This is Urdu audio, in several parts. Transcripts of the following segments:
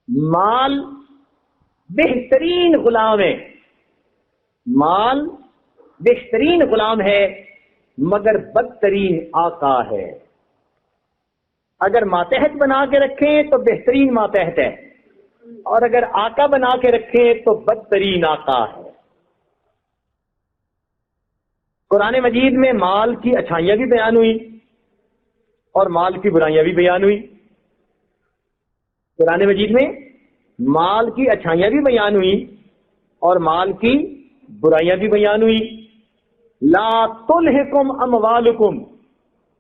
مال بہترین غلام ہے، مال بہترین غلام ہے مگر بدترین آقا ہے۔ اگر ماتحت بنا کے رکھیں تو بہترین ماتحت ہے، اور اگر آقا بنا کے رکھیں تو بدترین آقا ہے۔ قرآن مجید میں مال کی اچھائیاں بھی بیان ہوئی اور مال کی برائیاں بھی بیان ہوئی۔ قرآن مجید میں مال کی اچھائیاں بھی بیان ہوئی اور مال کی برائیاں بھی بیان ہوئی۔ لا تلہکم اموالکم،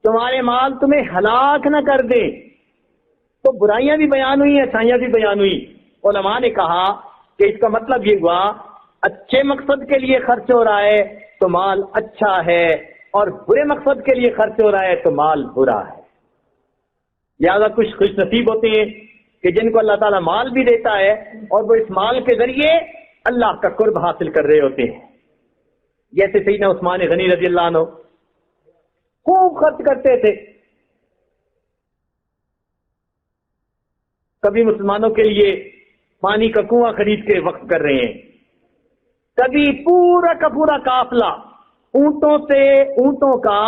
تمہارے مال تمہیں ہلاک نہ کر دے، تو برائیاں بھی بیان ہوئی، اچھائیاں بھی بیان ہوئی۔ علماء نے کہا کہ اس کا مطلب یہ ہوا اچھے مقصد کے لیے خرچ ہو رہا ہے تو مال اچھا ہے، اور برے مقصد کے لیے خرچ ہو رہا ہے تو مال برا ہے۔ لہذا کچھ خوش نصیب ہوتے ہیں کہ جن کو اللہ تعالیٰ مال بھی دیتا ہے اور وہ اس مال کے ذریعے اللہ کا قرب حاصل کر رہے ہوتے ہیں، جیسے سیدنا عثمان غنی رضی اللہ عنہ خوب خرچ کرتے تھے۔ کبھی مسلمانوں کے لیے پانی کا کنواں خرید کے وقف کر رہے ہیں، کبھی پورا کا پورا قافلہ اونٹوں کا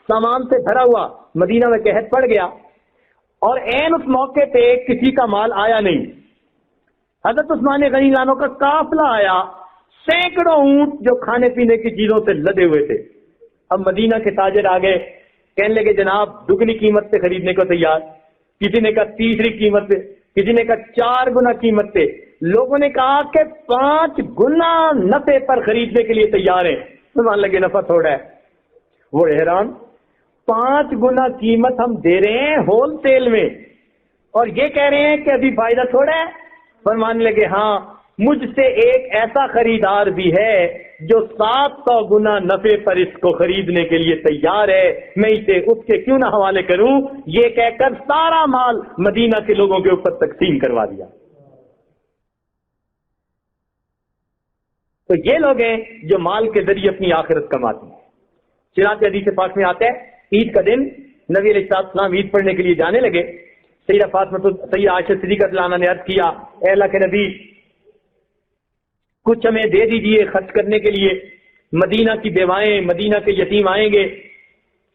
سامان سے بھرا ہوا مدینہ میں قحط پڑ گیا، اور عین اس موقع پہ کسی کا مال آیا نہیں۔ حضرت عثمان غنی عنہ کا قافلہ آیا، سینکڑوں اونٹ جو کھانے پینے کی چیزوں سے لدے ہوئے تھے۔ اب مدینہ کے تاجر آ گئے، کہنے لگے جناب دگنی قیمت پہ خریدنے کو تیار، کسی نے کہا تیسری قیمت پہ، کسی نے کہا 4 گنا قیمت پہ، لوگوں نے کہا کہ 5 گنا نفع پر خریدنے کے لیے تیار ہیں۔ سبحان لگے نفع تھوڑا ہے، وہ حیران، 5 گنا قیمت ہم دے رہے ہیں ہول سیل میں اور یہ کہہ رہے ہیں کہ ابھی فائدہ تھوڑا ہے۔ فرمانے لگے ہاں مجھ سے ایک ایسا خریدار بھی ہے جو 700 گنا نفع پر اس کو خریدنے کے لیے تیار ہے، میں اسے اس کے کیوں نہ حوالے کروں۔ یہ کہہ کر سارا مال مدینہ کے لوگوں کے اوپر تقسیم کروا دیا۔ تو یہ لوگ ہیں جو مال کے ذریعے اپنی آخرت کماتے ہیں۔ چنانچہ حدیث پاک میں آتا ہے عید کا دن نبی علیہ السلام عید پڑھنے کے لیے جانے لگے۔ سیدہ عائشہ صدیقہ رضی اللہ عنہا نے عرض کیا اے اللہ کے نبی کچھ ہمیں دے دیجئے خرچ کرنے کے لیے، مدینہ کی بیوائیں مدینہ کے یتیم آئیں گے،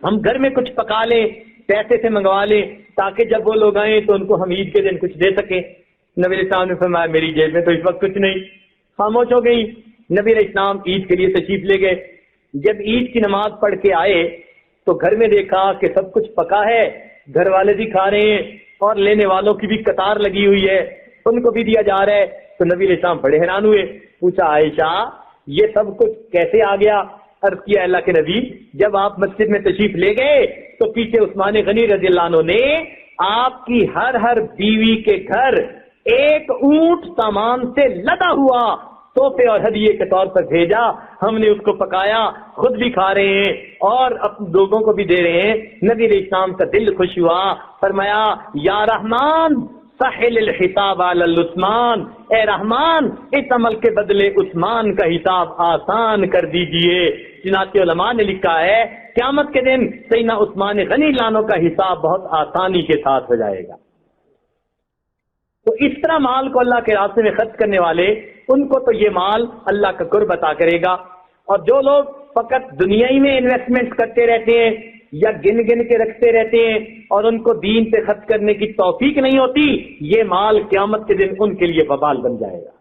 ہم گھر میں کچھ پکا لیں، پیسے سے منگوا لیں تاکہ جب وہ لوگ آئیں تو ان کو ہم عید کے دن کچھ دے سکیں۔ نبی علیہ السلام نے فرمایا میری جیب میں تو اس وقت کچھ نہیں، خاموش ہو گئی۔ نبی علیہ السلام عید کے لیے تشریف لے گئے۔ جب عید کی نماز پڑھ کے آئے تو گھر میں دیکھا کہ سب کچھ پکا ہے، گھر والے بھی کھا رہے ہیں اور لینے والوں کی بھی قطار لگی ہوئی ہے، ان کو بھی دیا جا رہا ہے۔ تو نبی علیہ السلام بڑے حیران ہوئے، پوچھا عائشہ یہ سب کچھ کیسے آ گیا؟ عرض کیا اللہ کے نبی جب آپ مسجد میں تشریف لے گئے تو پیچھے عثمان غنی رضی اللہ عنہ نے آپ کی ہر بیوی کے گھر 1 اونٹ سامان سے لدا ہوا تحفے اور ہدیے کے طور پر بھیجا، ہم نے اس کو پکایا، خود بھی کھا رہے ہیں اور اپنے لوگوں کو بھی دے رہے ہیں۔ نبی علیہ السلام کا دل خوش ہوا، فرمایا یا رحمان سہل الحساب علی عثمان، اے رحمان اس عمل کے بدلے عثمان کا حساب آسان کر دیجئے۔ چنانچہ علماء نے لکھا ہے قیامت کے دن سیدنا عثمان غنی لانوں کا حساب بہت آسانی کے ساتھ ہو جائے گا۔ تو اس طرح مال کو اللہ کے راستے میں خرچ کرنے والے ان کو تو یہ مال اللہ کا قرب عطا کرے گا، اور جو لوگ فقط دنیائی میں انویسٹمنٹ کرتے رہتے ہیں یا گن کے رکھتے رہتے ہیں اور ان کو دین پہ خرچ کرنے کی توفیق نہیں ہوتی، یہ مال قیامت کے دن ان کے لیے وبال بن جائے گا۔